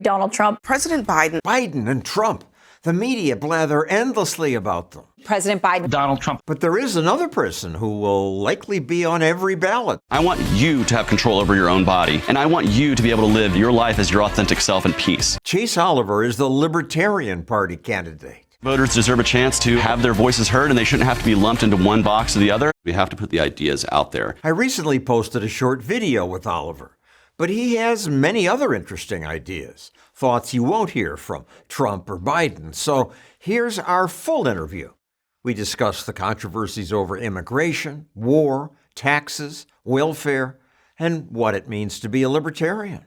Donald Trump. President Biden. Biden and Trump. The media blather endlessly about them. President Biden. Donald Trump. But there is another person who will likely be on every ballot. I want you to have control over your own body, and I want you to be able to live your life as your authentic self in peace. Chase Oliver is the Libertarian Party candidate. Voters deserve a chance to have their voices heard, and they shouldn't have to be lumped into one box or the other. We have to put the ideas out there. I recently posted a short video with Oliver, but he has many other interesting ideas, thoughts you won't hear from Trump or Biden. So here's our full interview. We discuss the controversies over immigration, war, taxes, welfare, and what it means to be a libertarian.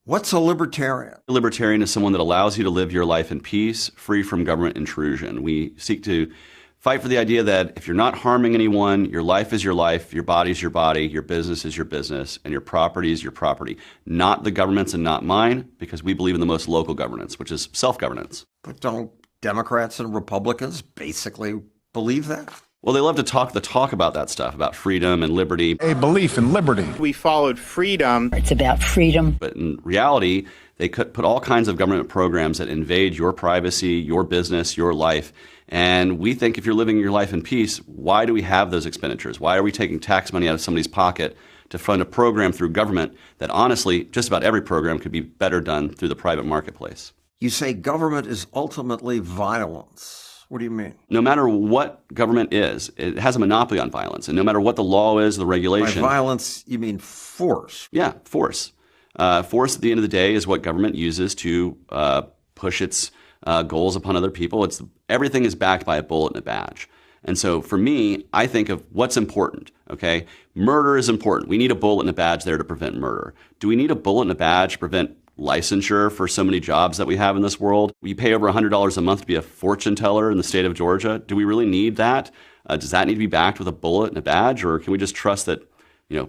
What's a libertarian? A libertarian is someone that allows you to live your life in peace, free from government intrusion. We seek to fight for the idea that if you're not harming anyone, your life is your life, your body is your body, your business is your business, and your property is your property. Not the government's and not mine, because we believe in the most local governance, which is self-governance. But don't Democrats and Republicans basically believe that? Well, they love to talk the talk about that stuff, about freedom and liberty. A belief in liberty. We followed freedom. It's about freedom. But in reality, they could put all kinds of government programs that invade your privacy, your business, your life. And we think if you're living your life in peace, why do we have those expenditures? Why are we taking tax money out of somebody's pocket to fund a program through government that honestly, just about every program could be better done through the private marketplace? You say government is ultimately violence. What do you mean? No matter what government is, it has a monopoly on violence. And no matter what the law is, the regulation. By violence, you mean force? Yeah, force. Force at the end of the day is what government uses to push its goals upon other people. Everything is backed by a bullet and a badge. And so for me, I think of what's important, okay? Murder is important. We need a bullet and a badge there to prevent murder. Do we need a bullet and a badge to prevent licensure for so many jobs that we have in this world? We pay over $100 a month to be a fortune teller in the state of Georgia. Do we really need that? Does that need to be backed with a bullet and a badge? Or can we just trust that,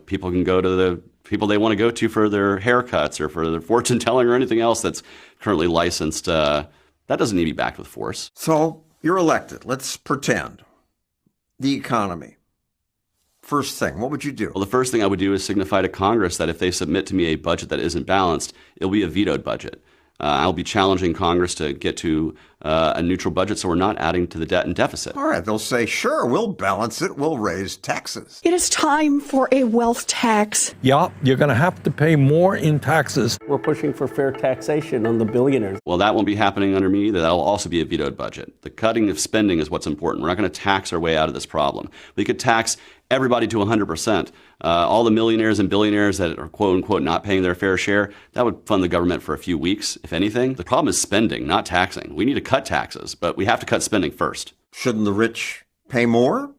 people can go to the people they want to go to for their haircuts or for their fortune telling or anything else that's currently licensed? That doesn't need to be backed with force. So you're elected. Let's pretend. The economy. First thing, what would you do? Well, the first thing I would do is signify to Congress that if they submit to me a budget that isn't balanced, it'll be a vetoed budget. I'll be challenging Congress to get to a neutral budget so we're not adding to the debt and deficit. All right, they'll say, sure, we'll balance it. We'll raise taxes. It is time for a wealth tax. Yeah, you're going to have to pay more in taxes. We're pushing for fair taxation on the billionaires. Well, that won't be happening under me. That'll also be a vetoed budget. The cutting of spending is what's important. We're not going to tax our way out of this problem. We could tax everybody to 100%. All the millionaires and billionaires that are quote unquote not paying their fair share, that would fund the government for a few weeks, if anything. The problem is spending, not taxing. We need to cut taxes, but we have to cut spending first. Shouldn't the rich pay more?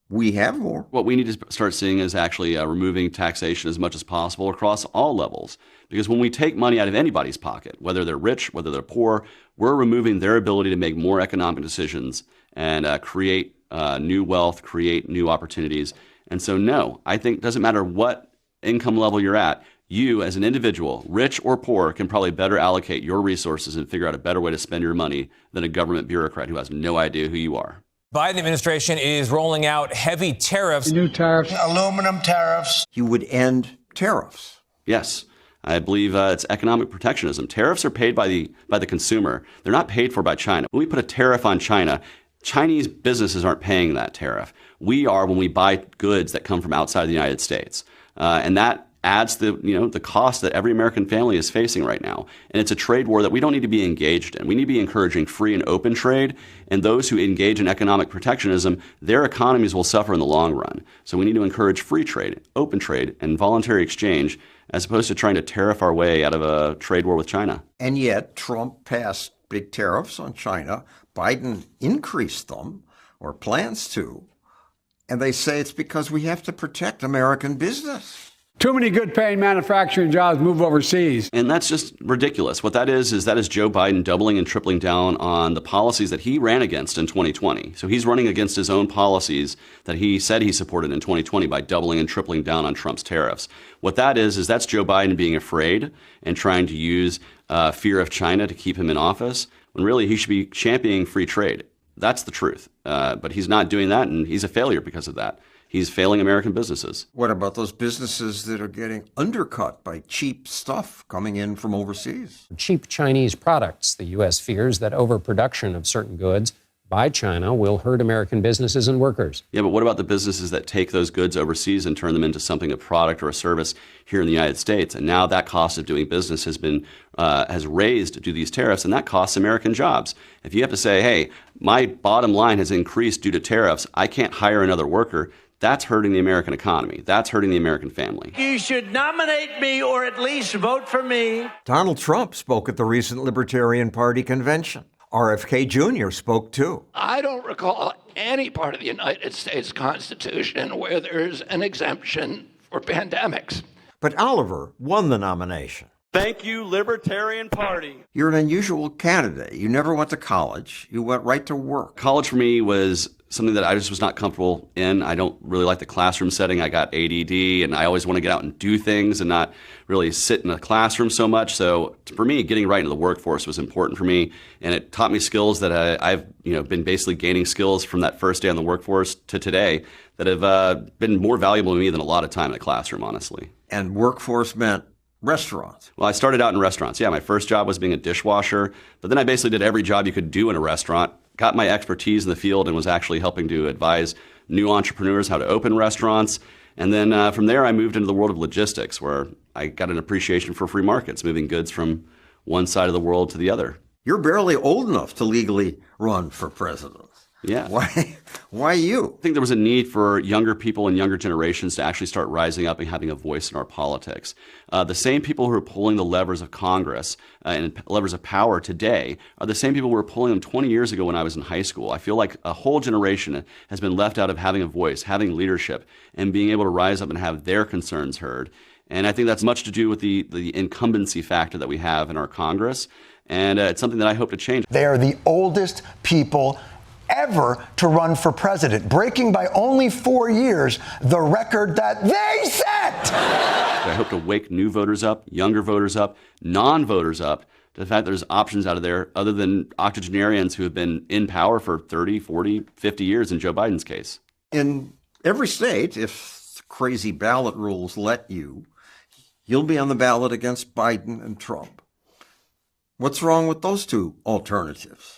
We have more. What we need to start seeing is actually removing taxation as much as possible across all levels. Because when we take money out of anybody's pocket, whether they're rich, whether they're poor, we're removing their ability to make more economic decisions and create new wealth, create new opportunities. And so, no, I think it doesn't matter what income level you're at, you as an individual, rich or poor, can probably better allocate your resources and figure out a better way to spend your money than a government bureaucrat who has no idea who you are. Biden administration is rolling out heavy tariffs. New tariffs. Aluminum tariffs. You would end tariffs. Yes. I believe it's economic protectionism. Tariffs are paid by the consumer. They're not paid for by China. When we put a tariff on China, Chinese businesses aren't paying that tariff. We are when we buy goods that come from outside the United States. And that adds the cost that every American family is facing right now. And it's a trade war that we don't need to be engaged in. We need to be encouraging free and open trade. And those who engage in economic protectionism, their economies will suffer in the long run. So we need to encourage free trade, open trade, and voluntary exchange, as opposed to trying to tariff our way out of a trade war with China. And yet Trump passed big tariffs on China. Biden increased them, or plans to. And they say it's because we have to protect American business. Too many good-paying manufacturing jobs move overseas. And that's just ridiculous. What that is Joe Biden doubling and tripling down on the policies that he ran against in 2020. So he's running against his own policies that he said he supported in 2020 by doubling and tripling down on Trump's tariffs. What that is that's Joe Biden being afraid and trying to use fear of China to keep him in office, when really he should be championing free trade. That's the truth. But he's not doing that, and he's a failure because of that. He's failing American businesses. What about those businesses that are getting undercut by cheap stuff coming in from overseas? Cheap Chinese products. The U.S. fears that overproduction of certain goods by China will hurt American businesses and workers. Yeah, but what about the businesses that take those goods overseas and turn them into something, a product or a service here in the United States? And now that cost of doing business has raised due to these tariffs, and that costs American jobs. If you have to say, hey, my bottom line has increased due to tariffs, I can't hire another worker, that's hurting the American economy. That's hurting the American family. You should nominate me or at least vote for me. Donald Trump spoke at the recent Libertarian Party convention. RFK Jr. spoke too. I don't recall any part of the United States Constitution where there's an exemption for pandemics. But Oliver won the nomination. Thank you, Libertarian Party. You're an unusual candidate. You never went to college. You went right to work. College for me was something that I just was not comfortable in. I don't really like the classroom setting. I got ADD, and I always want to get out and do things and not really sit in a classroom so much. So for me, getting right into the workforce was important for me, and it taught me skills that I've been basically gaining skills from that first day on the workforce to today that have been more valuable to me than a lot of time in the classroom, honestly. And workforce meant restaurants. Well, I started out in restaurants. Yeah, my first job was being a dishwasher, but then I basically did every job you could do in a restaurant, got my expertise in the field, and was actually helping to advise new entrepreneurs how to open restaurants. And then from there, I moved into the world of logistics, where I got an appreciation for free markets, moving goods from one side of the world to the other. You're barely old enough to legally run for president. Yeah. Why you? I think there was a need for younger people and younger generations to actually start rising up and having a voice in our politics. The same people who are pulling the levers of Congress and levers of power today are the same people who were pulling them 20 years ago when I was in high school. I feel like a whole generation has been left out of having a voice, having leadership, and being able to rise up and have their concerns heard. And I think that's much to do with the incumbency factor that we have in our Congress. And it's something that I hope to change. They are the oldest people ever to run for president, breaking by only 4 years the record that they set. I hope to wake new voters up, younger voters up, non-voters up, to the fact that there's options out of there other than octogenarians who have been in power for 30, 40, 50 years in Joe Biden's case. In every state, if crazy ballot rules let you, you'll be on the ballot against Biden and Trump. What's wrong with those two alternatives?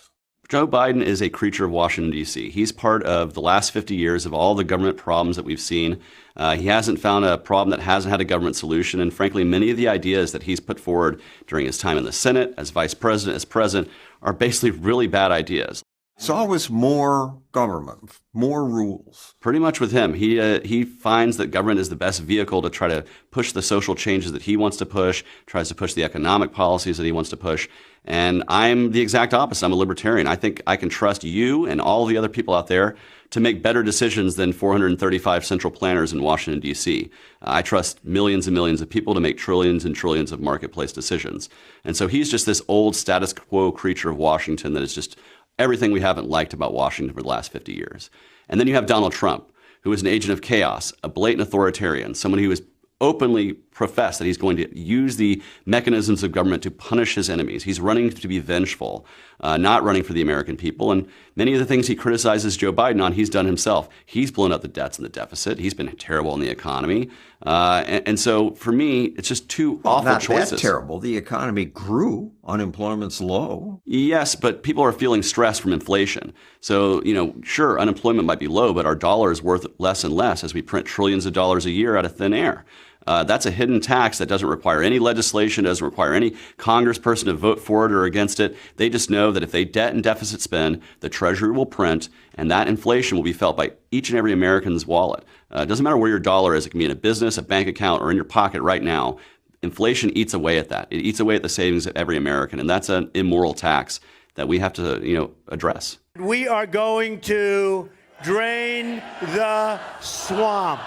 Joe Biden is a creature of Washington, D.C. He's part of the last 50 years of all the government problems that we've seen. He hasn't found a problem that hasn't had a government solution. And frankly, many of the ideas that he's put forward during his time in the Senate, as vice president, as president, are basically really bad ideas. It's always more government, more rules. Pretty much with him. He finds that government is the best vehicle to try to push the social changes that he wants to push, tries to push the economic policies that he wants to push. And I'm the exact opposite. I'm a libertarian. I think I can trust you and all the other people out there to make better decisions than 435 central planners in Washington, D.C. I trust millions and millions of people to make trillions and trillions of marketplace decisions. And so he's just this old status quo creature of Washington that is just everything we haven't liked about Washington for the last 50 years. And then you have Donald Trump, who is an agent of chaos, a blatant authoritarian, someone who has openly professed that he's going to use the mechanisms of government to punish his enemies. He's running to be vengeful, not running for the American people. And many of the things he criticizes Joe Biden on, he's done himself. He's blown up the debts and the deficit. He's been terrible in the economy. And so for me, it's just two awful choices. Not that terrible. The economy grew. Unemployment's low. Yes, but people are feeling stress from inflation. So, sure, unemployment might be low, but our dollar is worth less and less as we print trillions of dollars a year out of thin air. That's a hidden tax that doesn't require any legislation, doesn't require any congressperson to vote for it or against it. They just know that if they debt and deficit spend, the Treasury will print, and that inflation will be felt by each and every American's wallet. It doesn't matter where your dollar is. It can be in a business, a bank account, or in your pocket right now. Inflation eats away at that. It eats away at the savings of every American, and that's an immoral tax that we have to, address. We are going to drain the swamp.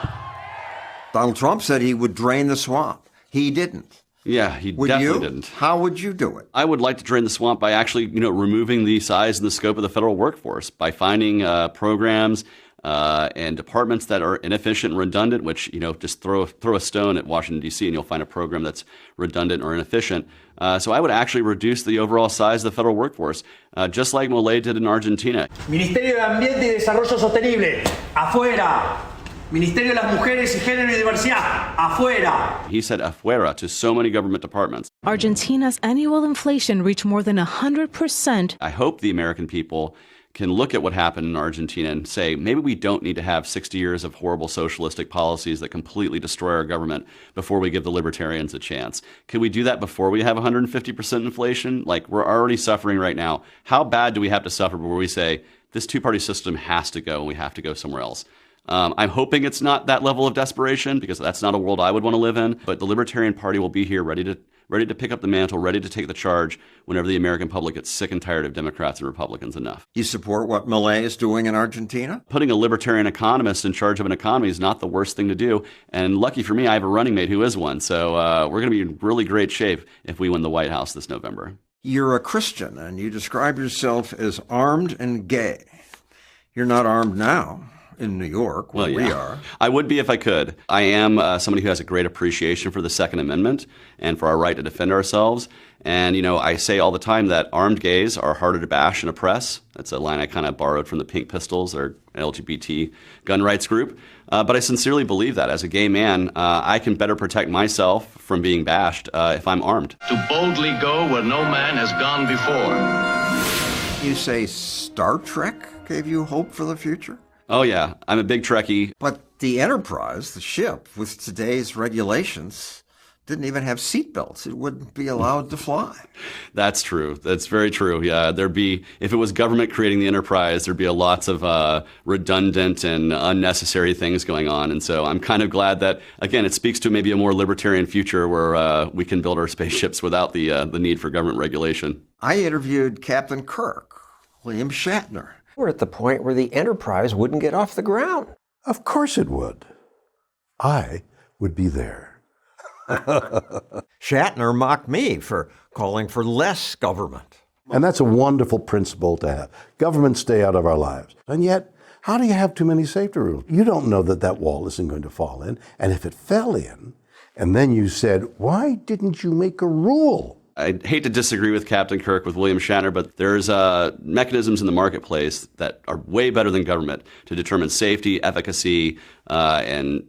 Donald Trump said he would drain the swamp. He didn't. Yeah, he definitely didn't. How would you do it? I would like to drain the swamp by actually, removing the size and the scope of the federal workforce, by finding programs and departments that are inefficient and redundant, which, just throw a stone at Washington, D.C., and you'll find a program that's redundant or inefficient. So I would actually reduce the overall size of the federal workforce, just like Milei did in Argentina. Ministerio de Ambiente y Desarrollo Sostenible, afuera. Ministerio de las Mujeres y Género y Diversidad, afuera. He said afuera to so many government departments. Argentina's annual inflation reached more than 100%. I hope the American people can look at what happened in Argentina and say, maybe we don't need to have 60 years of horrible socialistic policies that completely destroy our government before we give the libertarians a chance. Can we do that before we have 150% inflation? Like, we're already suffering right now. How bad do we have to suffer before we say, this two-party system has to go and we have to go somewhere else? I'm hoping it's not that level of desperation, because that's not a world I would want to live in. But the Libertarian Party will be here ready to pick up the mantle, ready to take the charge whenever the American public gets sick and tired of Democrats and Republicans enough. You support what Milei is doing in Argentina? Putting a libertarian economist in charge of an economy is not the worst thing to do. And lucky for me, I have a running mate who is one. So we're going to be in really great shape if we win the White House this November. You're a Christian, and you describe yourself as armed and gay. You're not armed now in New York, where we are. I would be if I could. I am somebody who has a great appreciation for the Second Amendment and for our right to defend ourselves. And, I say all the time that armed gays are harder to bash and oppress. That's a line I kind of borrowed from the Pink Pistols, or LGBT gun rights group. But I sincerely believe that as a gay man, I can better protect myself from being bashed if I'm armed. To boldly go where no man has gone before. You say Star Trek gave you hope for the future? Oh, yeah. I'm a big Trekkie. But the Enterprise, the ship, with today's regulations, didn't even have seatbelts. It wouldn't be allowed to fly. That's true. That's very true. Yeah, if it was government creating the Enterprise, there'd be lots of redundant and unnecessary things going on. And so I'm kind of glad that, again, it speaks to maybe a more libertarian future where we can build our spaceships without the need for government regulation. I interviewed Captain Kirk, William Shatner. We're at the point where the Enterprise wouldn't get off the ground. Of course it would. I would be there. Shatner mocked me for calling for less government. And that's a wonderful principle to have. Government stay out of our lives. And yet, how do you have too many safety rules? You don't know that wall isn't going to fall in. And if it fell in, and then you said, why didn't you make a rule? I hate to disagree with Captain Kirk, with William Shatner, but there's mechanisms in the marketplace that are way better than government to determine safety, efficacy, and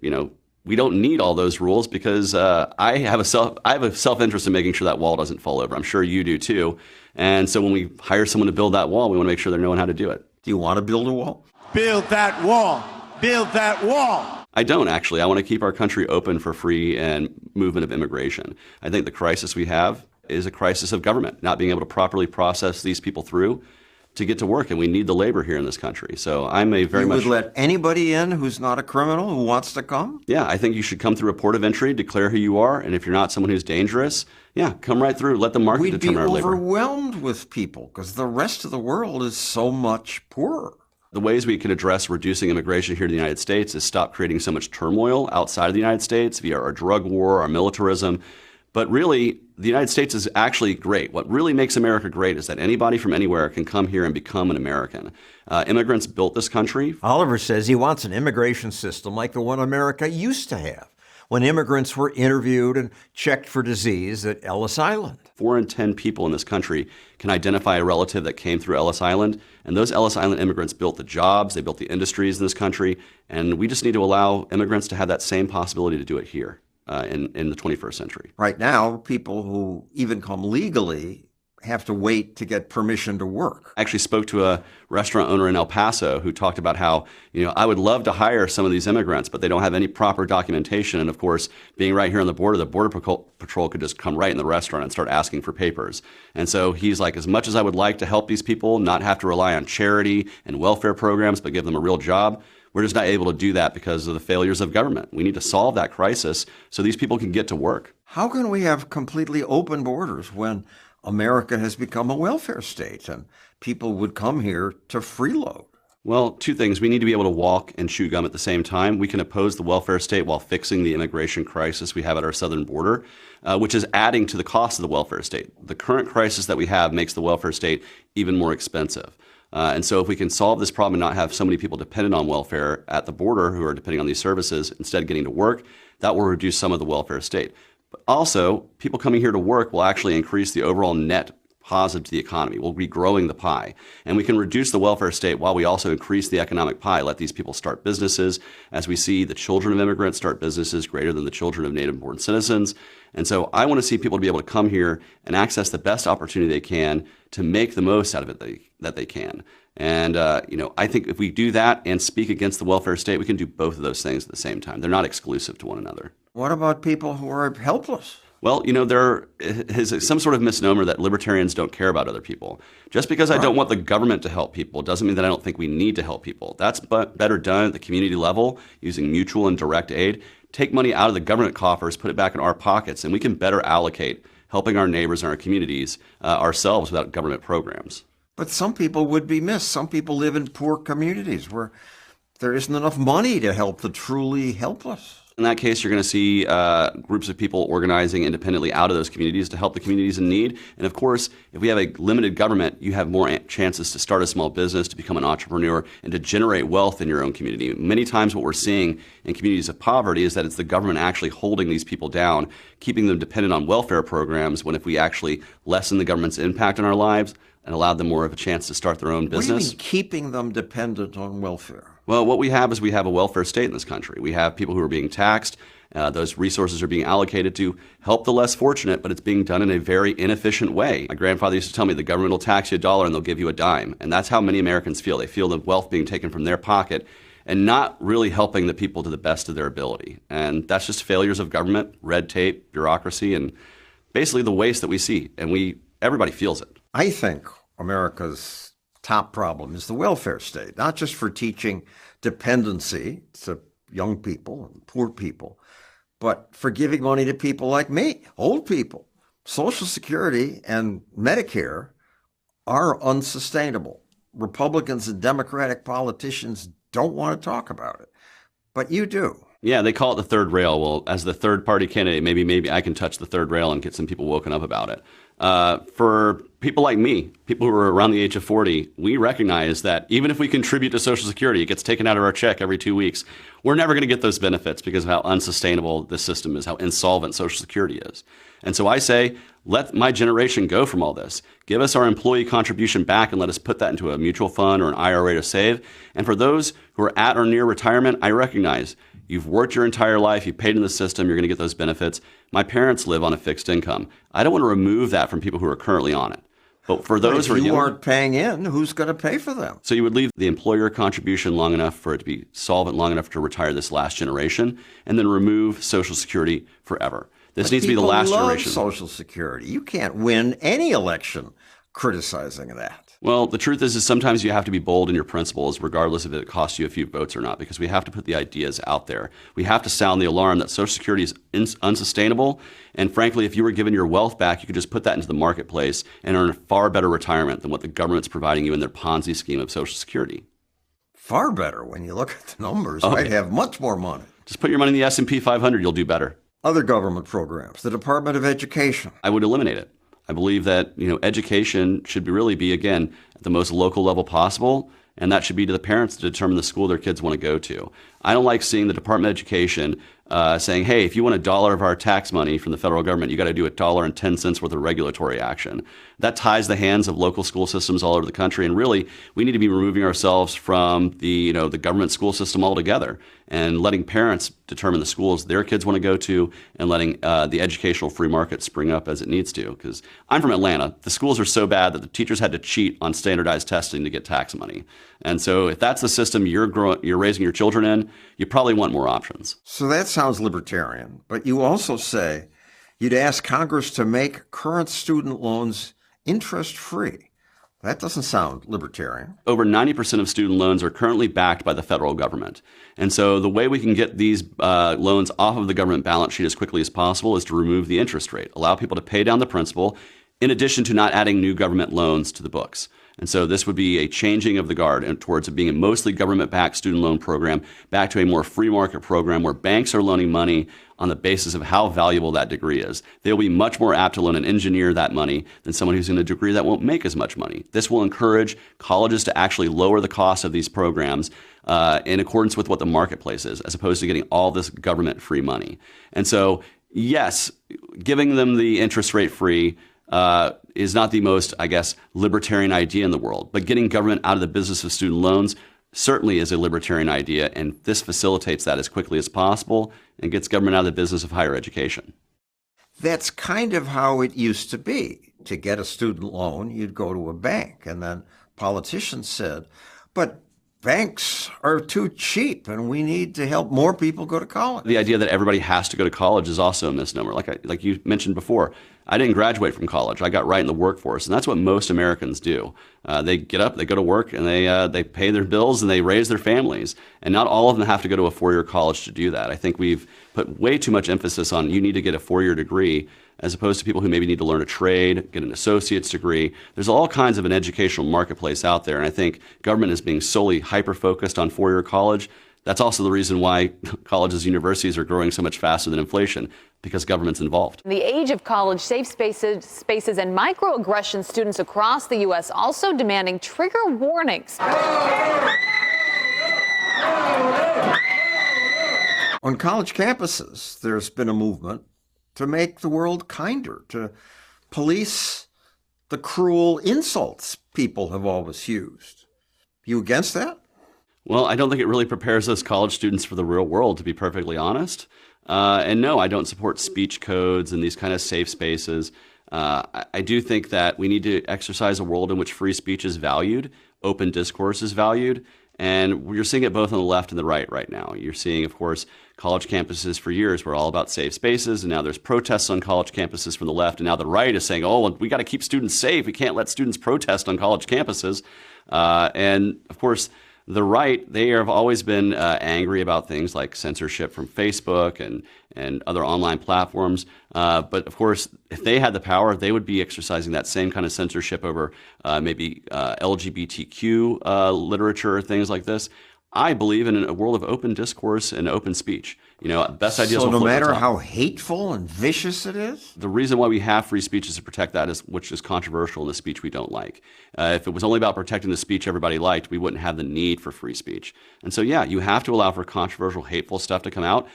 we don't need all those rules, because I have a self-interest in making sure that wall doesn't fall over. I'm sure you do too. And so when we hire someone to build that wall, we want to make sure they're knowing how to do it. Do you want to build a wall? Build that wall. Build that wall. I don't, actually. I want to keep our country open for free and movement of immigration. I think the crisis we have is a crisis of government, not being able to properly process these people through to get to work, and we need the labor here in this country. So I'm a very much... You would let anybody in who's not a criminal who wants to come? Yeah, I think you should come through a port of entry, declare who you are, and if you're not someone who's dangerous, come right through. Let the market determine our labor. We'd be overwhelmed with people, because the rest of the world is so much poorer. The ways we can address reducing immigration here to the United States is stop creating so much turmoil outside of the United States via our drug war, our militarism. But really, the United States is actually great. What really makes America great is that anybody from anywhere can come here and become an American. Immigrants built this country. Oliver says he wants an immigration system like the one America used to have, when immigrants were interviewed and checked for disease at Ellis Island. 4 in 10 people in this country can identify a relative that came through Ellis Island. And those Ellis Island immigrants built the jobs, they built the industries in this country. And we just need to allow immigrants to have that same possibility to do it here. In the 21st century. Right now, people who even come legally have to wait to get permission to work. I actually spoke to a restaurant owner in El Paso who talked about how, I would love to hire some of these immigrants, but they don't have any proper documentation. And of course, being right here on the Border Patrol could just come right in the restaurant and start asking for papers. And so he's like, as much as I would like to help these people not have to rely on charity and welfare programs, but give them a real job, we're just not able to do that because of the failures of government. We need to solve that crisis so these people can get to work. How can we have completely open borders when America has become a welfare state and people would come here to freeload? Well, 2 things. We need to be able to walk and chew gum at the same time. We can oppose the welfare state while fixing the immigration crisis we have at our southern border, which is adding to the cost of the welfare state. The current crisis that we have makes the welfare state even more expensive. And so if we can solve this problem and not have so many people dependent on welfare at the border who are depending on these services instead of getting to work, that will reduce some of the welfare state. But also, people coming here to work will actually increase the overall net positive to the economy. We'll be growing the pie. And we can reduce the welfare state while we also increase the economic pie, let these people start businesses. As we see the children of immigrants start businesses greater than the children of native-born citizens. And so I want to see people to be able to come here and access the best opportunity they can to make the most out of it that they can. And, I think if we do that and speak against the welfare state, we can do both of those things at the same time. They're not exclusive to one another. What about people who are helpless? Well, there is some sort of misnomer that libertarians don't care about other people. Just because I don't want the government to help people doesn't mean that I don't think we need to help people. That's better done at the community level using mutual and direct aid. Take money out of the government coffers, put it back in our pockets, and we can better allocate helping our neighbors and our communities ourselves without government programs. But some people would be missed. Some people live in poor communities where there isn't enough money to help the truly helpless. In that case, you're going to see groups of people organizing independently out of those communities to help the communities in need. And of course, if we have a limited government, you have more chances to start a small business, to become an entrepreneur, and to generate wealth in your own community. Many times what we're seeing in communities of poverty is that it's the government actually holding these people down, keeping them dependent on welfare programs, when if we actually lessen the government's impact on our lives and allowed them more of a chance to start their own business. What do you mean keeping them dependent on welfare? Well, what we have is we have a welfare state in this country. We have people who are being taxed. Those resources are being allocated to help the less fortunate, but it's being done in a very inefficient way. My grandfather used to tell me the government will tax you $1 and they'll give you a dime. And that's how many Americans feel. They feel the wealth being taken from their pocket and not really helping the people to the best of their ability. And that's just failures of government, red tape, bureaucracy, and basically the waste that we see. And everybody feels it. I think America's top problem is the welfare state, not just for teaching dependency to young people and poor people, but for giving money to people like me, old people. Social Security and Medicare are unsustainable. Republicans and Democratic politicians don't want to talk about it, but you do. Yeah, they call it the third rail. Well, as the third party candidate, maybe I can touch the third rail and get some people woken up about it. For people like me, people who are around the age of 40, we recognize that even if we contribute to Social Security, it gets taken out of our check every 2 weeks. We're never going to get those benefits because of how unsustainable this system is, how insolvent Social Security is. And so I say, let my generation go from all this. Give us our employee contribution back and let us put that into a mutual fund or an IRA to save. And for those who are at or near retirement, I recognize you've worked your entire life, you've paid in the system, you're going to get those benefits. My parents live on a fixed income. I don't want to remove that from people who are currently on it. But for those who are you aren't paying in, who's going to pay for them? So you would leave the employer contribution long enough for it to be solvent, long enough to retire this last generation, and then remove Social Security forever. This needs to be the last generation. Social Security. You can't win any election criticizing that. Well, the truth is sometimes you have to be bold in your principles, regardless if it costs you a few votes or not, because we have to put the ideas out there. We have to sound the alarm that Social Security is unsustainable. And frankly, if you were given your wealth back, you could just put that into the marketplace and earn a far better retirement than what the government's providing you in their Ponzi scheme of Social Security. Far better when you look at the numbers. I'd have much more money. Just put your money in the S&P 500, you'll do better. Other government programs, the Department of Education. I would eliminate it. I believe that education should really be, again, at the most local level possible, and that should be to the parents to determine the school their kids want to go to. I don't like seeing the Department of Education saying, hey, if you want $1 of our tax money from the federal government, you got to do $1.10 worth of regulatory action. That ties the hands of local school systems all over the country, and really, we need to be removing ourselves from the government school system altogether and letting parents determine the schools their kids want to go to and letting the educational free market spring up as it needs to. Because I'm from Atlanta. The schools are so bad that the teachers had to cheat on standardized testing to get tax money. And so if that's the system you're raising your children in, you probably want more options. So that sounds libertarian, but you also say you'd ask Congress to make current student loans interest-free. That doesn't sound libertarian. Over 90% of student loans are currently backed by the federal government. And so the way we can get these loans off of the government balance sheet as quickly as possible is to remove the interest rate, allow people to pay down the principal, in addition to not adding new government loans to the books. And so this would be a changing of the guard towards it being a mostly government-backed student loan program back to a more free market program where banks are loaning money on the basis of how valuable that degree is. They'll be much more apt to loan an engineer that money than someone who's in a degree that won't make as much money. This will encourage colleges to actually lower the cost of these programs in accordance with what the marketplace is, as opposed to getting all this government-free money. And so, yes, giving them the interest rate free is not the most, I guess, libertarian idea in the world. But getting government out of the business of student loans certainly is a libertarian idea, and this facilitates that as quickly as possible and gets government out of the business of higher education. That's kind of how it used to be. To get a student loan, you'd go to a bank, and then politicians said, but banks are too cheap and we need to help more people go to college. The idea that everybody has to go to college is also a misnomer. Like you mentioned before, I didn't graduate from college. I got right in the workforce, and that's what most Americans do. They get up, they go to work, and they pay their bills and they raise their families. And not all of them have to go to a four-year college to do that. I think we've put way too much emphasis on you need to get a four-year degree as opposed to people who maybe need to learn a trade, get an associate's degree. There's all kinds of an educational marketplace out there, and I think government is being solely hyper-focused on four-year college. That's also the reason why colleges and universities are growing so much faster than inflation, because government's involved. In the age of college, safe spaces and microaggressions, students across the U.S. also demanding trigger warnings. On college campuses, there's been a movement to make the world kinder, to police the cruel insults people have always used. You against that? Well, I don't think it really prepares us college students for the real world, to be perfectly honest. And no, I don't support speech codes and these kind of safe spaces. I do think that we need to exercise a world in which free speech is valued, open discourse is valued, and you're seeing it both on the left and the right now. You're seeing, of course, college campuses for years were all about safe spaces, and now there's protests on college campuses from the left, and now the right is saying, oh, well, we got to keep students safe. We can't let students protest on college campuses. And, of course, the right, they have always been angry about things like censorship from Facebook and other online platforms. But of course, if they had the power, they would be exercising that same kind of censorship over maybe LGBTQ literature or things like this. I believe in a world of open discourse and open speech. You know, best ideas. So no matter how hateful and vicious it is? The reason why we have free speech is to protect that, which is controversial in the speech we don't like. If it was only about protecting the speech everybody liked, we wouldn't have the need for free speech. And so, yeah, you have to allow for controversial, hateful stuff to come out,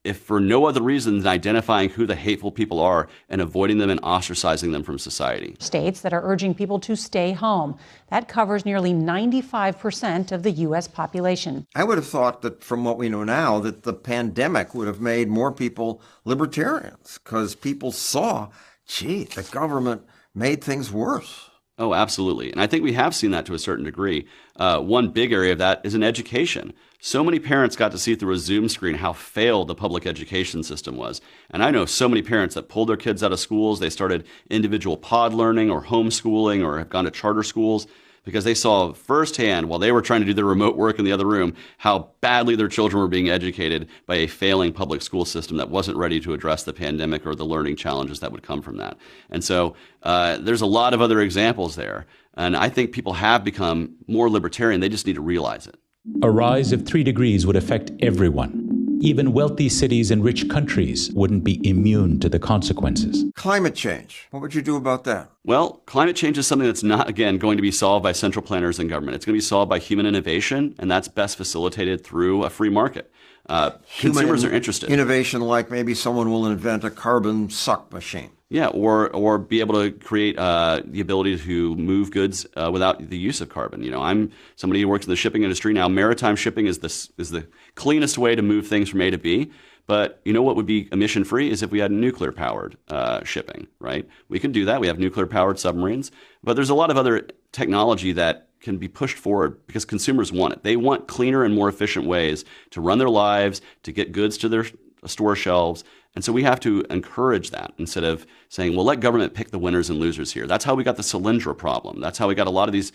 if for no other reason than identifying who the hateful people are and avoiding them and ostracizing them from society. States that are urging people to stay home. That covers nearly 95% of the U.S. population. I would have thought that from what we know now, that the pandemic would have made more people libertarians because people saw, gee, the government made things worse. Oh, absolutely. And I think we have seen that to a certain degree. One big area of that is in education. So many parents got to see through a Zoom screen how failed the public education system was. And I know so many parents that pulled their kids out of schools. They started individual pod learning or homeschooling or have gone to charter schools because they saw firsthand while they were trying to do their remote work in the other room how badly their children were being educated by a failing public school system that wasn't ready to address the pandemic or the learning challenges that would come from that. And so there's a lot of other examples there. And I think people have become more libertarian. They just need to realize it. A rise of 3 degrees would affect everyone. Even wealthy cities and rich countries wouldn't be immune to the consequences. Climate change. What would you do about that? Well, climate change is something that's not, again, going to be solved by central planners and government. It's going to be solved by human innovation, and that's best facilitated through a free market. Consumers are interested. Innovation, like maybe someone will invent a carbon suck machine. Yeah, or be able to create the ability to move goods without the use of carbon. You know, I'm somebody who works in the shipping industry now. Maritime shipping is the cleanest way to move things from A to B. But you know what would be emission free is if we had nuclear-powered shipping, right? We can do that. We have nuclear-powered submarines. But there's a lot of other technology that can be pushed forward because consumers want it. They want cleaner and more efficient ways to run their lives, to get goods to their store shelves. And so we have to encourage that instead of saying, well, let government pick the winners and losers here. That's how we got the Solyndra problem. That's how we got a lot of these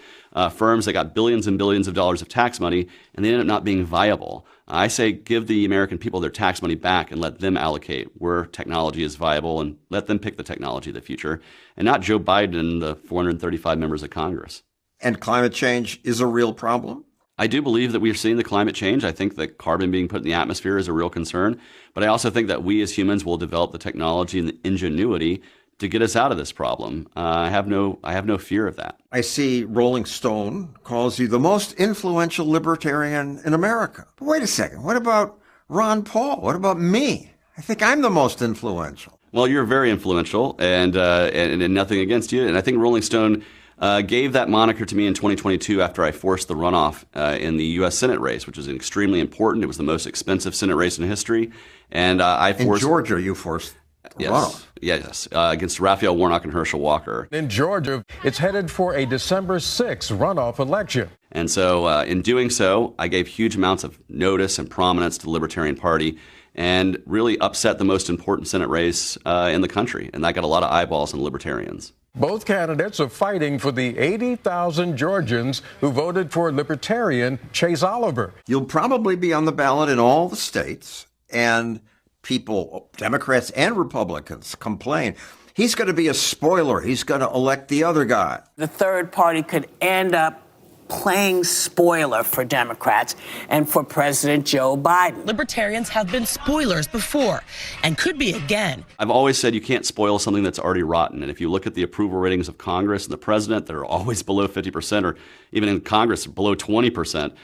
firms that got billions and billions of dollars of tax money, and they ended up not being viable. I say give the American people their tax money back and let them allocate where technology is viable and let them pick the technology of the future, and not Joe Biden and the 435 members of Congress. And climate change is a real problem? I do believe that we are seeing the climate change. I think that carbon being put in the atmosphere is a real concern. But I also think that we as humans will develop the technology and the ingenuity to get us out of this problem. I have no fear of that. I see Rolling Stone calls you the most influential libertarian in America. But wait a second. What about Ron Paul? What about me? I think I'm the most influential. Well, you're very influential, and nothing against you. And I think Rolling Stone gave that moniker to me in 2022 after I forced the runoff in the U.S. Senate race, which was extremely important. It was the most expensive Senate race in history. And I forced... In Georgia, you forced the runoff. Yes, against Raphael Warnock and Herschel Walker. In Georgia, it's headed for a December 6th runoff election. And so in doing so, I gave huge amounts of notice and prominence to the Libertarian Party and really upset the most important Senate race in the country. And that got a lot of eyeballs on Libertarians. Both candidates are fighting for the 80,000 Georgians who voted for Libertarian Chase Oliver. You'll probably be on the ballot in all the states, and people, Democrats and Republicans, complain. He's going to be a spoiler. He's going to elect the other guy. The third party could end up playing spoiler for Democrats and for President Joe Biden. Libertarians have been spoilers before and could be again. I've always said you can't spoil something that's already rotten. And if you look at the approval ratings of Congress and the president, they're always below 50%, or even in Congress, below 20%.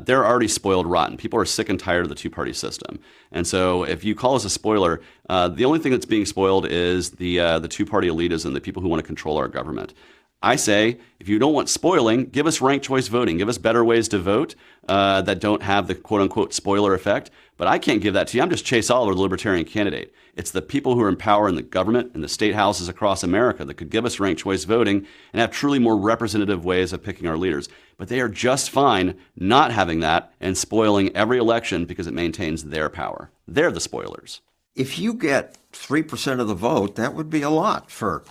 They're already spoiled rotten. People are sick and tired of the two-party system. And so if you call us a spoiler, the only thing that's being spoiled is the two-party elitism, the people who want to control our government. I say, if you don't want spoiling, give us ranked choice voting. Give us better ways to vote that don't have the quote-unquote spoiler effect. But I can't give that to you. I'm just Chase Oliver, the Libertarian candidate. It's the people who are in power in the government and the state houses across America that could give us ranked choice voting and have truly more representative ways of picking our leaders. But they are just fine not having that and spoiling every election because it maintains their power. They're the spoilers. If you get 3% of the vote, that would be a lot for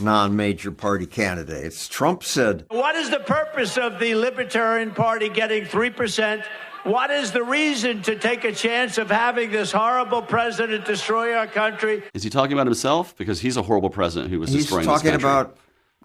non-major party candidates. Trump said, "What is the purpose of the Libertarian Party getting 3%? What is the reason to take a chance of having this horrible president destroy our country?" Is he talking about himself? Because he's a horrible president who was destroying this country. He's talking about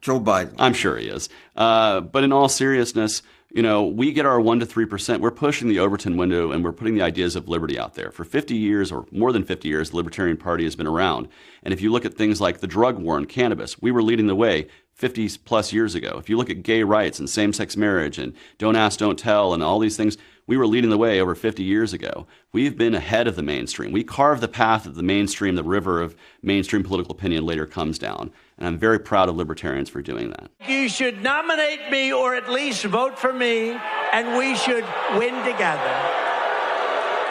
Joe Biden. I'm sure he is. But in all seriousness, we get our 1 to 3%. We're pushing the Overton window, and we're putting the ideas of liberty out there. For 50 years, or more than 50 years, the Libertarian Party has been around. And if you look at things like the drug war and cannabis, we were leading the way 50 plus years ago. If you look at gay rights and same-sex marriage and don't ask, don't tell, and all these things, we were leading the way over 50 years ago. We've been ahead of the mainstream. We carved the path of the mainstream, the river of mainstream political opinion later comes down. And I'm very proud of libertarians for doing that. You should nominate me or at least vote for me, and we should win together.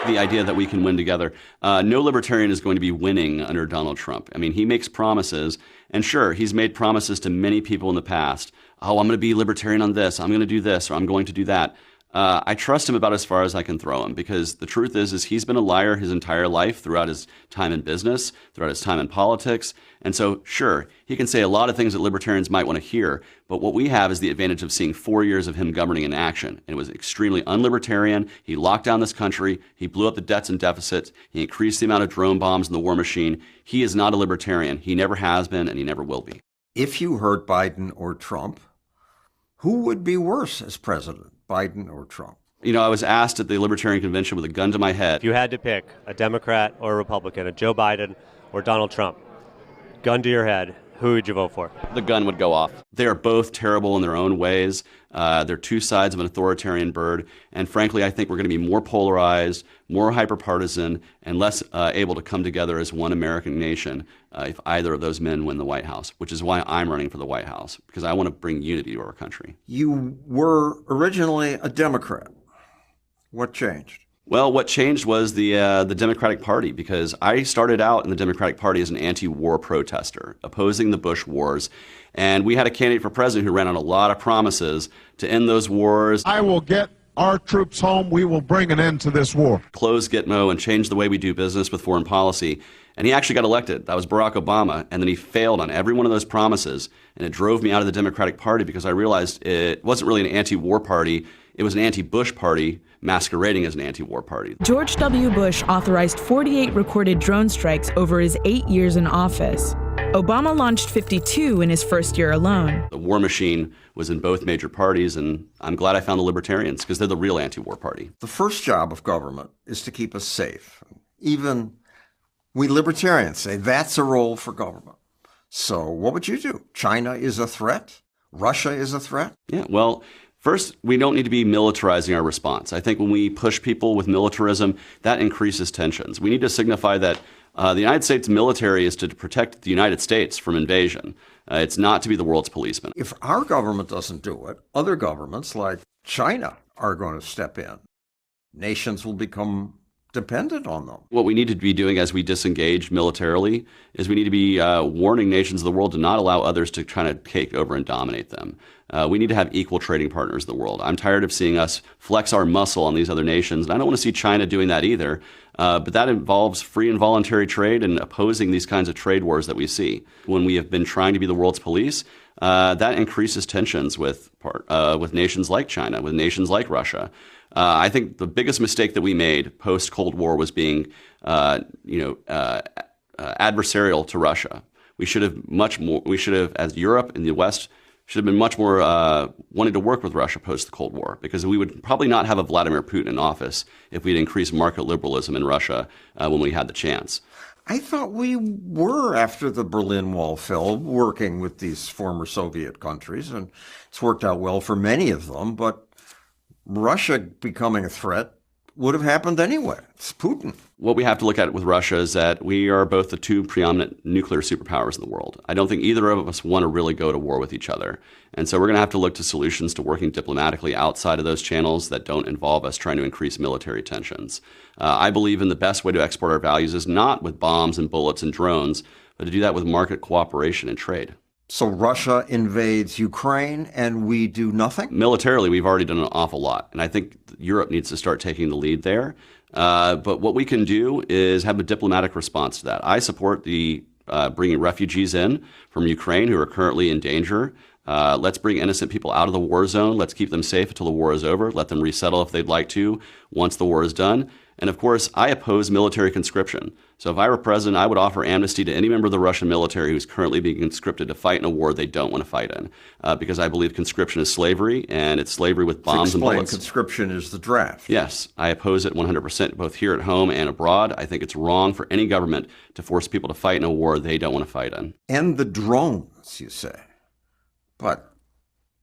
The idea that we can win together. No libertarian is going to be winning under Donald Trump. I mean, he makes promises, and sure, he's made promises to many people in the past. Oh, I'm going to be libertarian on this, I'm going to do this, or I'm going to do that. I trust him about as far as I can throw him, because the truth is he's been a liar his entire life throughout his time in business, throughout his time in politics. And so, sure, he can say a lot of things that libertarians might want to hear, but what we have is the advantage of seeing 4 years of him governing in action. And it was extremely unlibertarian. He locked down this country. He blew up the debts and deficits. He increased the amount of drone bombs in the war machine. He is not a libertarian. He never has been, and he never will be. If you hurt Biden or Trump, who would be worse as president? Biden or Trump? I was asked at the Libertarian Convention with a gun to my head. If you had to pick a Democrat or a Republican, a Joe Biden or Donald Trump, gun to your head, who would you vote for? The gun would go off. They are both terrible in their own ways. They're two sides of an authoritarian bird. And frankly, I think we're going to be more polarized, more hyperpartisan, and less able to come together as one American nation if either of those men win the White House, which is why I'm running for the White House, because I want to bring unity to our country. You were originally a Democrat. What changed? Well, what changed was the Democratic Party, because I started out in the Democratic Party as an anti-war protester, opposing the Bush wars. And we had a candidate for president who ran on a lot of promises to end those wars. I will get our troops home. We will bring an end to this war. Close Gitmo and change the way we do business with foreign policy. And he actually got elected. That was Barack Obama. And then he failed on every one of those promises. And it drove me out of the Democratic Party because I realized it wasn't really an anti-war party. It was an anti-Bush party masquerading as an anti-war party. George W. Bush authorized 48 recorded drone strikes over his 8 years in office. Obama launched 52 in his first year alone. The war machine was in both major parties, and I'm glad I found the Libertarians, because they're the real anti-war party. The first job of government is to keep us safe. Even we libertarians say that's a role for government. So what would you do? China is a threat? Russia is a threat? Yeah, well, first, we don't need to be militarizing our response. I think when we push people with militarism, that increases tensions. We need to signify that The United States military is to protect the United States from invasion. It's not to be the world's policeman. If our government doesn't do it, other governments like China are going to step in. Nations will become dependent on them. What we need to be doing as we disengage militarily is we need to be warning nations of the world to not allow others to try to take over and dominate them. We need to have equal trading partners in the world. I'm tired of seeing us flex our muscle on these other nations, and I don't want to see China doing that either. But that involves free and voluntary trade and opposing these kinds of trade wars that we see. When we have been trying to be the world's police, that increases tensions with nations like China, with nations like Russia. I think the biggest mistake that we made post-Cold War was being, adversarial to Russia. We should have as Europe and the West, should have been much more wanting to work with Russia post the Cold War, because we would probably not have a Vladimir Putin in office if we'd increased market liberalism in Russia when we had the chance. I thought we were, after the Berlin Wall fell, working with these former Soviet countries, and it's worked out well for many of them, but Russia becoming a threat would have happened anyway. It's Putin. What we have to look at with Russia is that we are both the two preeminent nuclear superpowers in the world. I don't think either of us want to really go to war with each other. And so we're going to have to look to solutions to working diplomatically outside of those channels that don't involve us trying to increase military tensions. I believe in the best way to export our values is not with bombs and bullets and drones, but to do that with market cooperation and trade. So Russia invades Ukraine and we do nothing? Militarily, we've already done an awful lot. And I think Europe needs to start taking the lead there. But what we can do is have a diplomatic response to that. I support the bringing refugees in from Ukraine who are currently in danger. Let's bring innocent people out of the war zone. Let's keep them safe until the war is over. Let them resettle if they'd like to once the war is done. And of course, I oppose military conscription. So if I were president, I would offer amnesty to any member of the Russian military who's currently being conscripted to fight in a war they don't want to fight in. Because I believe conscription is slavery, and it's slavery with bombs and bullets. Conscription is the draft. Yes, I oppose it 100%, both here at home and abroad. I think it's wrong for any government to force people to fight in a war they don't want to fight in. And the drones, you say. But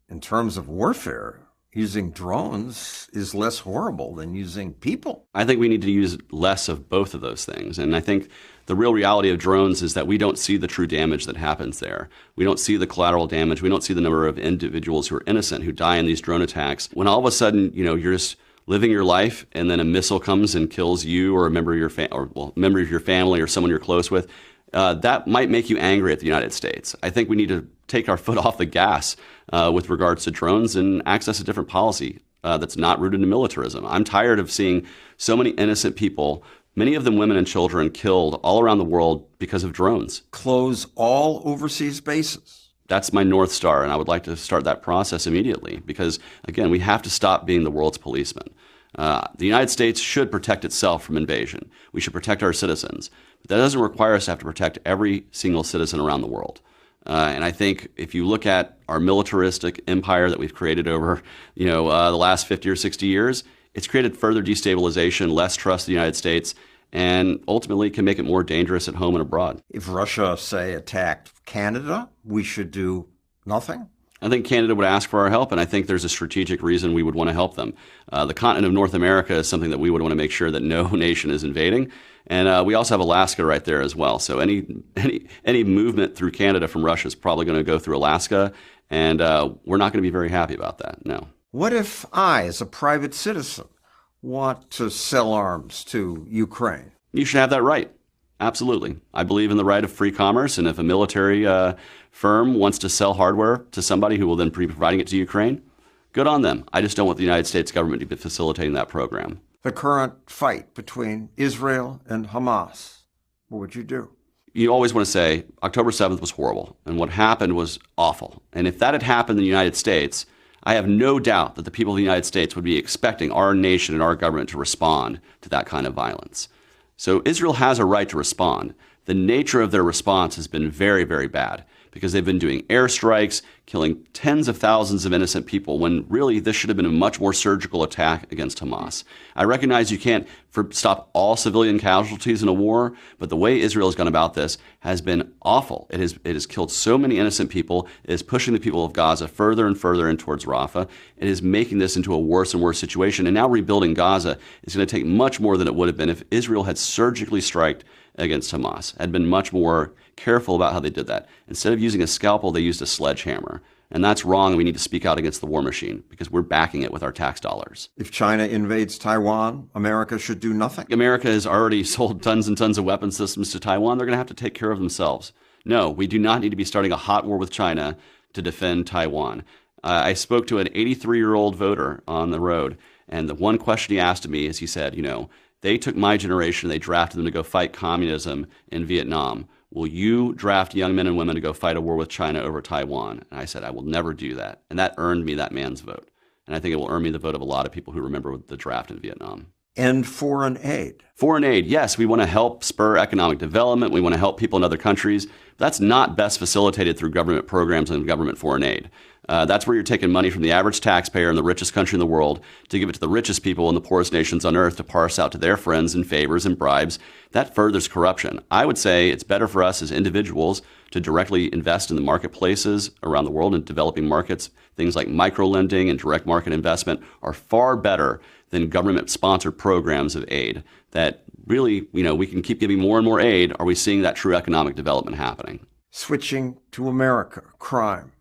in terms of warfare, using drones is less horrible than using people. I think we need to use less of both of those things. And I think the real reality of drones is that we don't see the true damage that happens there. We don't see the collateral damage. We don't see the number of individuals who are innocent who die in these drone attacks. When all of a sudden, you're just living your life and then a missile comes and kills you or a member of your member of your family or someone you're close with, that might make you angry at the United States. I think we need to take our foot off the gas with regards to drones and access a different policy that's not rooted in militarism. I'm tired of seeing so many innocent people, many of them women and children, killed all around the world because of drones. Close all overseas bases. That's my North Star, and I would like to start that process immediately because, again, we have to stop being the world's policeman. The United States should protect itself from invasion. We should protect our citizens. But that doesn't require us to have to protect every single citizen around the world. And I think if you look at our militaristic empire that we've created over, the last 50 or 60 years, it's created further destabilization, less trust in the United States, and ultimately can make it more dangerous at home and abroad. If Russia, say, attacked Canada, we should do nothing? I think Canada would ask for our help, and I think there's a strategic reason we would want to help them. The continent of North America is something that we would want to make sure that no nation is invading. And we also have Alaska right there as well. So any movement through Canada from Russia is probably going to go through Alaska, and we're not going to be very happy about that, no. What if I, as a private citizen, want to sell arms to Ukraine? You should have that right. Absolutely. I believe in the right of free commerce, and if a military firm wants to sell hardware to somebody who will then be providing it to Ukraine, good on them. I just don't want the United States government to be facilitating that program. The current fight between Israel and Hamas, what would you do? You always want to say October 7th was horrible, and what happened was awful. And if that had happened in the United States, I have no doubt that the people of the United States would be expecting our nation and our government to respond to that kind of violence. So Israel has a right to respond. The nature of their response has been very, very bad because they've been doing airstrikes, killing tens of thousands of innocent people when really this should have been a much more surgical attack against Hamas. I recognize you can't stop all civilian casualties in a war, but the way Israel has gone about this has been awful. It has killed so many innocent people. It is pushing the people of Gaza further and further in towards Rafah. It is making this into a worse and worse situation. And now rebuilding Gaza is going to take much more than it would have been if Israel had surgically against Hamas, had been much more careful about how they did that. Instead of using a scalpel, they used a sledgehammer. And that's wrong. We need to speak out against the war machine because we're backing it with our tax dollars. If China invades Taiwan, America should do nothing. America has already sold tons and tons of weapon systems to Taiwan. They're going to have to take care of themselves. No, we do not need to be starting a hot war with China to defend Taiwan. I spoke to an 83-year-old voter on the road, and the one question he asked of me is, he said, they took my generation, they drafted them to go fight communism in Vietnam. Will you draft young men and women to go fight a war with China over Taiwan? And I said, I will never do that. And that earned me that man's vote. And I think it will earn me the vote of a lot of people who remember the draft in Vietnam. And foreign aid. Foreign aid, yes, we want to help spur economic development. We want to help people in other countries. That's not best facilitated through government programs and government foreign aid. That's where you're taking money from the average taxpayer in the richest country in the world to give it to the richest people in the poorest nations on earth to parse out to their friends and favors and bribes. That furthers corruption. I would say it's better for us as individuals to directly invest in the marketplaces around the world and developing markets. Things like micro-lending and direct market investment are far better than government-sponsored programs of aid that really, we can keep giving more and more aid. Are we seeing that true economic development happening? Switching to America, crime.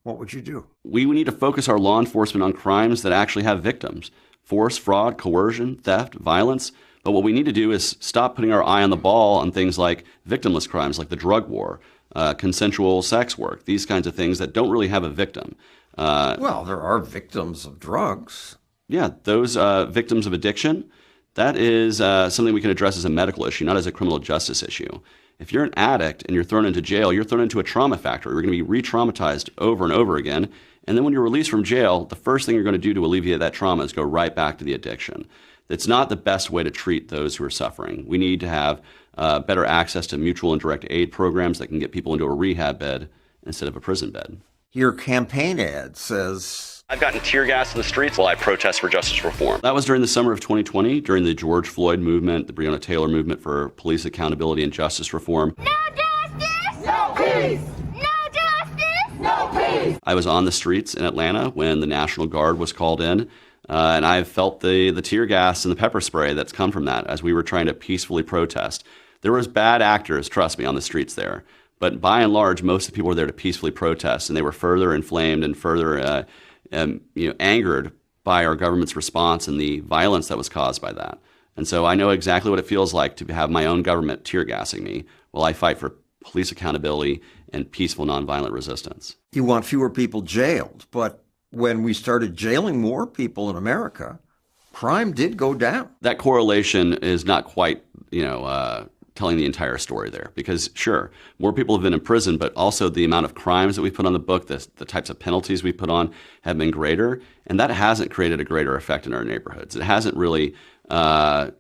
What would you do? We need to focus our law enforcement on crimes that actually have victims. Force, fraud, coercion, theft, violence. But what we need to do is stop putting our eye on the ball on things like victimless crimes, like the drug war, consensual sex work, these kinds of things that don't really have a victim. Well, there are victims of drugs. Yeah, those victims of addiction, that is something we can address as a medical issue, not as a criminal justice issue. If you're an addict and you're thrown into jail, you're thrown into a trauma factory. You're going to be re-traumatized over and over again. And then when you're released from jail, the first thing you're going to do to alleviate that trauma is go right back to the addiction. It's not the best way to treat those who are suffering. We need to have better access to mutual and direct aid programs that can get people into a rehab bed instead of a prison bed. Your campaign ad says, I've gotten tear gas in the streets while I protest for justice reform. That was during the summer of 2020, during the George Floyd movement, the Breonna Taylor movement for police accountability and justice reform. No justice, no peace. No justice, no peace. I was on the streets in Atlanta when the National Guard was called in, and I've felt the tear gas and the pepper spray that's come from that as we were trying to peacefully protest. There was bad actors, trust me, on the streets there. But by and large, most of the people were there to peacefully protest, and they were further inflamed and further angered by our government's response and the violence that was caused by that. And so I know exactly what it feels like to have my own government tear gassing me while I fight for police accountability and peaceful nonviolent resistance. You want fewer people jailed, but when we started jailing more people in America, crime did go down. That correlation is not quite, telling the entire story there, because sure, more people have been in prison, but also the amount of crimes that we put on the book, the types of penalties we put on have been greater, and that hasn't created a greater effect in our neighborhoods. It hasn't really, while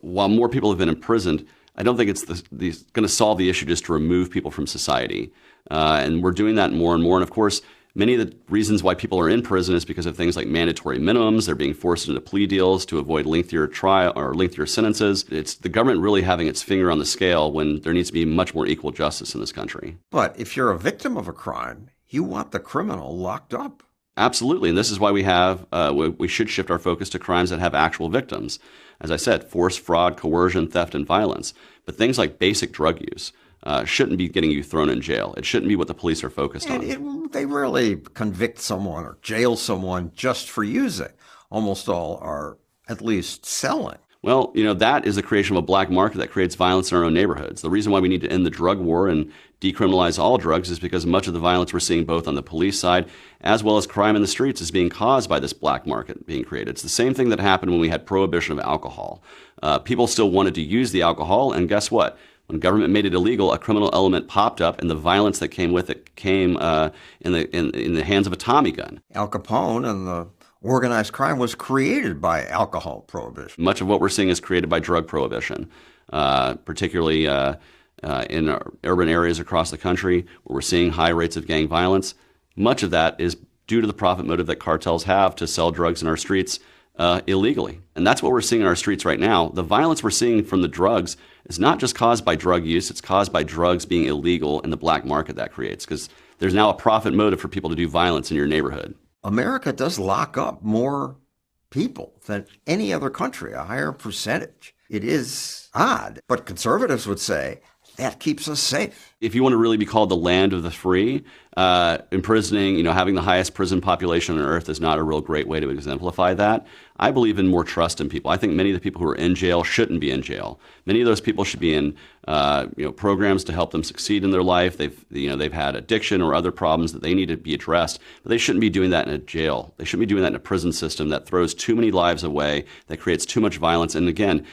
more people have been imprisoned, I don't think it's going to solve the issue just to remove people from society. And we're doing that more and more. And of course, many of the reasons why people are in prison is because of things like mandatory minimums. They're being forced into plea deals to avoid lengthier trial or lengthier sentences. It's the government really having its finger on the scale when there needs to be much more equal justice in this country. But if you're a victim of a crime, you want the criminal locked up. Absolutely. And this is why we should shift our focus to crimes that have actual victims. As I said, force, fraud, coercion, theft, and violence. But things like basic drug use shouldn't be getting you thrown in jail. It shouldn't be what the police are focused on. They rarely convict someone or jail someone just for using. Almost all are at least selling. Well, that is the creation of a black market that creates violence in our own neighborhoods. The reason why we need to end the drug war and decriminalize all drugs is because much of the violence we're seeing both on the police side as well as crime in the streets is being caused by this black market being created. It's the same thing that happened when we had prohibition of alcohol. People still wanted to use the alcohol, and guess what? When government made it illegal, a criminal element popped up, and the violence that came with it came in the hands of a Tommy gun. Al Capone and the organized crime was created by alcohol prohibition. Much of what we're seeing is created by drug prohibition, particularly in urban areas across the country where we're seeing high rates of gang violence. Much of that is due to the profit motive that cartels have to sell drugs in our streets illegally. And that's what we're seeing in our streets right now. The violence we're seeing from the drugs is not just caused by drug use, it's caused by drugs being illegal and the black market that creates, because there's now a profit motive for people to do violence in your neighborhood. America does lock up more people than any other country, a higher percentage. It is odd, but conservatives would say that keeps us safe. If you want to really be called the land of the free, imprisoning, having the highest prison population on earth is not a real great way to exemplify that. I believe in more trust in people. I think many of the people who are in jail shouldn't be in jail. Many of those people should be in, programs to help them succeed in their life. They've had addiction or other problems that they need to be addressed, but they shouldn't be doing that in a jail. They shouldn't be doing that in a prison system that throws too many lives away, that creates too much violence, and again,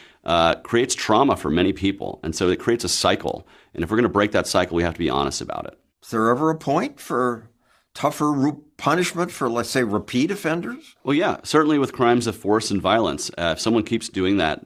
creates trauma for many people. And so it creates a cycle. And if we're going to break that cycle, we have to be honest about it. Is there ever a point for tougher punishment for, let's say, repeat offenders? Well, yeah, certainly with crimes of force and violence. If someone keeps doing that,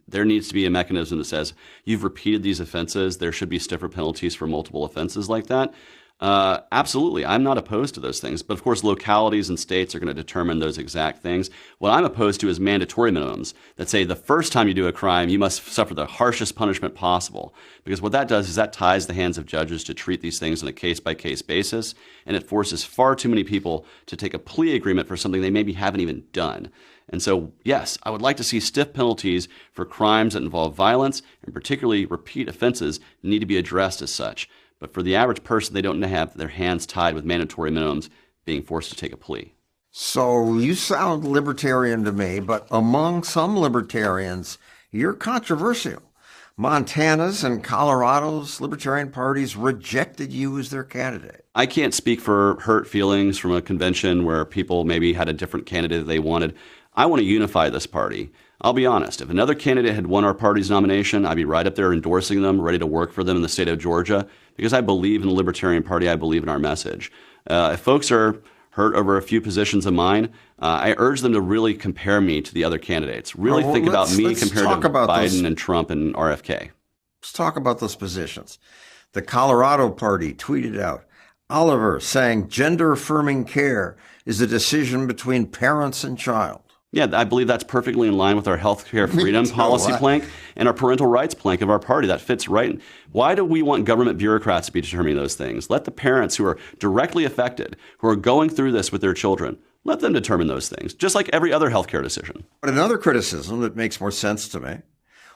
there needs to be a mechanism that says, you've repeated these offenses, there should be stiffer penalties for multiple offenses like that. Absolutely. I'm not opposed to those things. But of course, localities and states are going to determine those exact things. What I'm opposed to is mandatory minimums that say the first time you do a crime, you must suffer the harshest punishment possible. Because what that does is that ties the hands of judges to treat these things on a case-by-case basis. And it forces far too many people to take a plea agreement for something they maybe haven't even done. And so, yes, I would like to see stiff penalties for crimes that involve violence, and particularly repeat offenses need to be addressed as such. But for the average person, they don't have their hands tied with mandatory minimums being forced to take a plea. So you sound libertarian to me, but among some libertarians, you're controversial. Montana's and Colorado's libertarian parties rejected you as their candidate. I can't speak for hurt feelings from a convention where people maybe had a different candidate they wanted. I want to unify this party. I'll be honest, if another candidate had won our party's nomination, I'd be right up there endorsing them, ready to work for them in the state of Georgia, because I believe in the Libertarian Party, I believe in our message. If folks are hurt over a few positions of mine, I urge them to really compare me to the other candidates. Really think about me compared to Biden and Trump and RFK. Let's talk about those positions. The Colorado Party tweeted out, Oliver saying gender-affirming care is a decision between parents and child. Yeah, I believe that's perfectly in line with our healthcare freedom policy plank and our parental rights plank of our party. That fits right. Why do we want government bureaucrats to be determining those things? Let the parents who are directly affected, who are going through this with their children, let them determine those things, just like every other healthcare decision. But another criticism that makes more sense to me,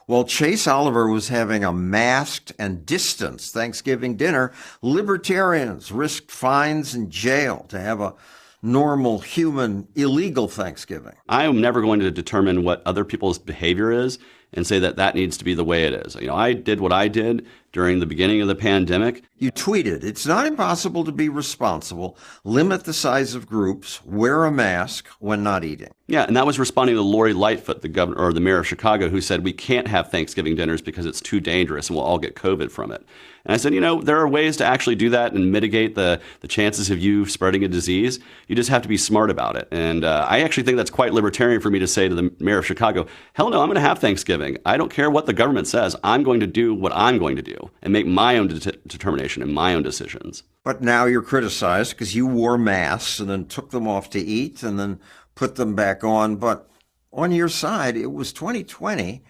while Chase Oliver was having a masked and distanced Thanksgiving dinner, libertarians risked fines and jail to have a normal, human, illegal Thanksgiving. I am never going to determine what other people's behavior is and say that that needs to be the way it is. I did what I did during the beginning of the pandemic. You tweeted, it's not impossible to be responsible, limit the size of groups, wear a mask when not eating. Yeah, and that was responding to Lori Lightfoot, the governor or the mayor of Chicago, who said we can't have Thanksgiving dinners because it's too dangerous and we'll all get COVID from it. And I said, there are ways to actually do that and mitigate the chances of you spreading a disease. You just have to be smart about it. And I actually think that's quite libertarian for me to say to the mayor of Chicago, hell no, I'm going to have Thanksgiving. I don't care what the government says. I'm going to do what I'm going to do and make my own determination and my own decisions. But now you're criticized because you wore masks and then took them off to eat and then put them back on. But on your side, it was 2020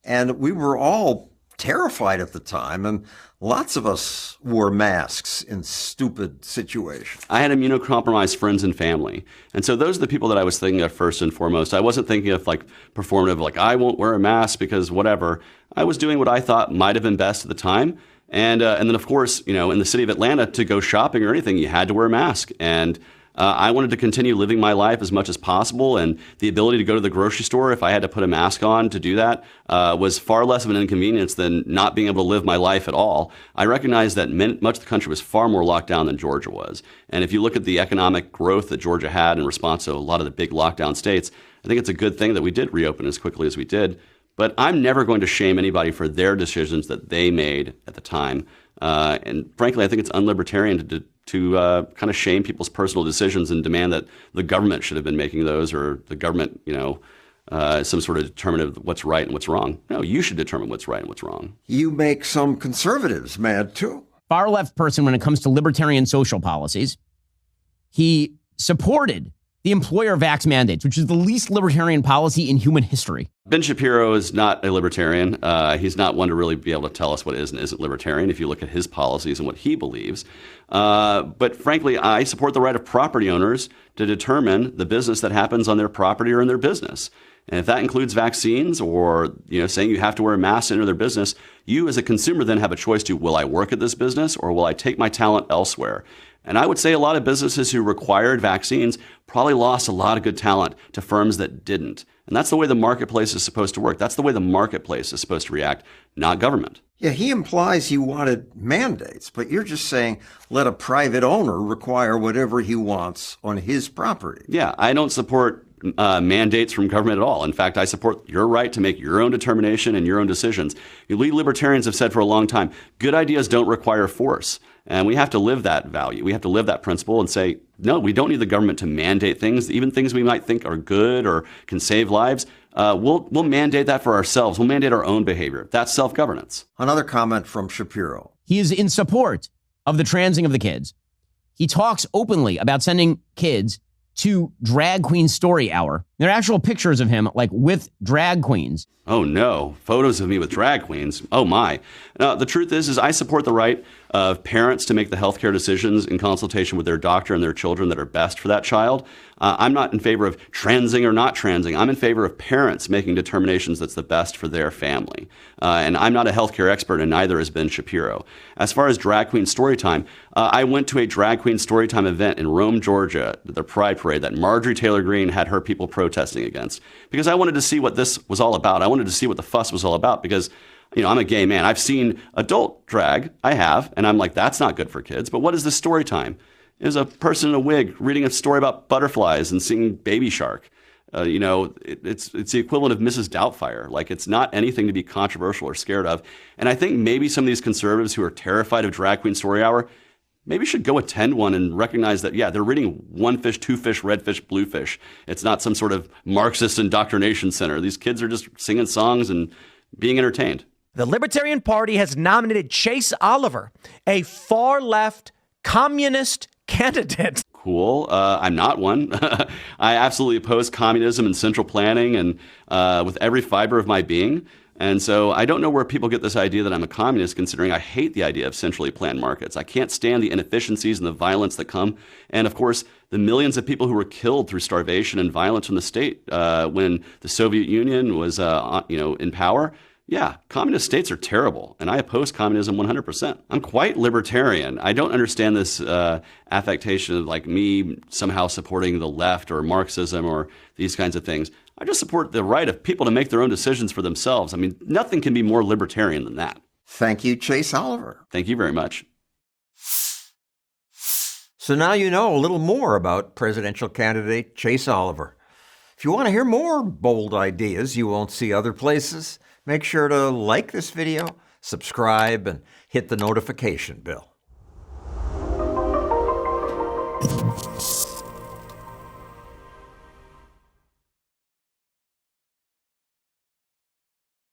and we were all terrified at the time, and lots of us wore masks in stupid situations. I had immunocompromised friends and family. And so those are the people that I was thinking of first and foremost. I wasn't thinking of performative, I won't wear a mask because whatever. I was doing what I thought might have been best at the time. And then, of course, in the city of Atlanta, to go shopping or anything, you had to wear a mask. And I wanted to continue living my life as much as possible, and the ability to go to the grocery store if I had to put a mask on to do that was far less of an inconvenience than not being able to live my life at all. I recognize that much of the country was far more locked down than Georgia was. And if you look at the economic growth that Georgia had in response to a lot of the big lockdown states, I think it's a good thing that we did reopen as quickly as we did. But I'm never going to shame anybody for their decisions that they made at the time. And frankly, I think it's unlibertarian to kind of shame people's personal decisions and demand that the government should have been making those, or the government, some sort of determinant of what's right and what's wrong. No, you should determine what's right and what's wrong. You make some conservatives mad, too. Far left person when it comes to libertarian social policies. He supported the employer vax mandates, which is the least libertarian policy in human history. Ben Shapiro is not a libertarian. He's not one to really be able to tell us what is and isn't libertarian if you look at his policies and what he believes. But frankly, I support the right of property owners to determine the business that happens on their property or in their business. And if that includes vaccines or, saying you have to wear a mask to enter their business, you as a consumer then have a choice to, will I work at this business or will I take my talent elsewhere? And I would say a lot of businesses who required vaccines probably lost a lot of good talent to firms that didn't. And that's the way the marketplace is supposed to work. That's the way the marketplace is supposed to react, not government. Yeah, he implies he wanted mandates, but you're just saying let a private owner require whatever he wants on his property. Yeah, I don't support mandates from government at all. In fact, I support your right to make your own determination and your own decisions. We libertarians have said for a long time, good ideas don't require force. And we have to live that value. We have to live that principle and say, no, we don't need the government to mandate things, even things we might think are good or can save lives. We'll mandate that for ourselves. We'll mandate our own behavior. That's self-governance. Another comment from Shapiro. He is in support of the transing of the kids. He talks openly about sending kids to drag queen story hour. There are actual pictures of him with drag queens. Oh no, photos of me with drag queens. Oh my. The truth is I support the right of parents to make the healthcare decisions in consultation with their doctor and their children that are best for that child. I'm not in favor of transing or not transing. I'm in favor of parents making determinations that's the best for their family. And I'm not a healthcare expert, and neither has Ben Shapiro. As far as drag queen storytime, I went to a drag queen storytime event in Rome, Georgia, the Pride Parade that Marjorie Taylor Greene had her people protesting against, because I wanted to see what this was all about. I wanted to see what the fuss was all about because, I'm a gay man. I've seen adult drag. I have. And I'm like, that's not good for kids. But what is this story time? It was a person in a wig reading a story about butterflies and singing Baby Shark. It's the equivalent of Mrs. Doubtfire. It's not anything to be controversial or scared of. And I think maybe some of these conservatives who are terrified of Drag Queen Story Hour maybe should go attend one and recognize that, yeah, they're reading one fish, two fish, red fish, blue fish. It's not some sort of Marxist indoctrination center. These kids are just singing songs and being entertained. The Libertarian Party has nominated Chase Oliver, a far-left communist candidate. Cool. I'm not one. I absolutely oppose communism and central planning and with every fiber of my being. And so I don't know where people get this idea that I'm a communist, considering I hate the idea of centrally planned markets. I can't stand the inefficiencies and the violence that come. And of course, the millions of people who were killed through starvation and violence from the state when the Soviet Union was in power. Yeah, communist states are terrible, and I oppose communism 100%. I'm quite libertarian. I don't understand this affectation of me somehow supporting the left or Marxism or these kinds of things. I just support the right of people to make their own decisions for themselves. I mean, nothing can be more libertarian than that. Thank you, Chase Oliver. Thank you very much. So now you know a little more about presidential candidate Chase Oliver. If you want to hear more bold ideas you won't see other places, make sure to like this video, subscribe, and hit the notification bell.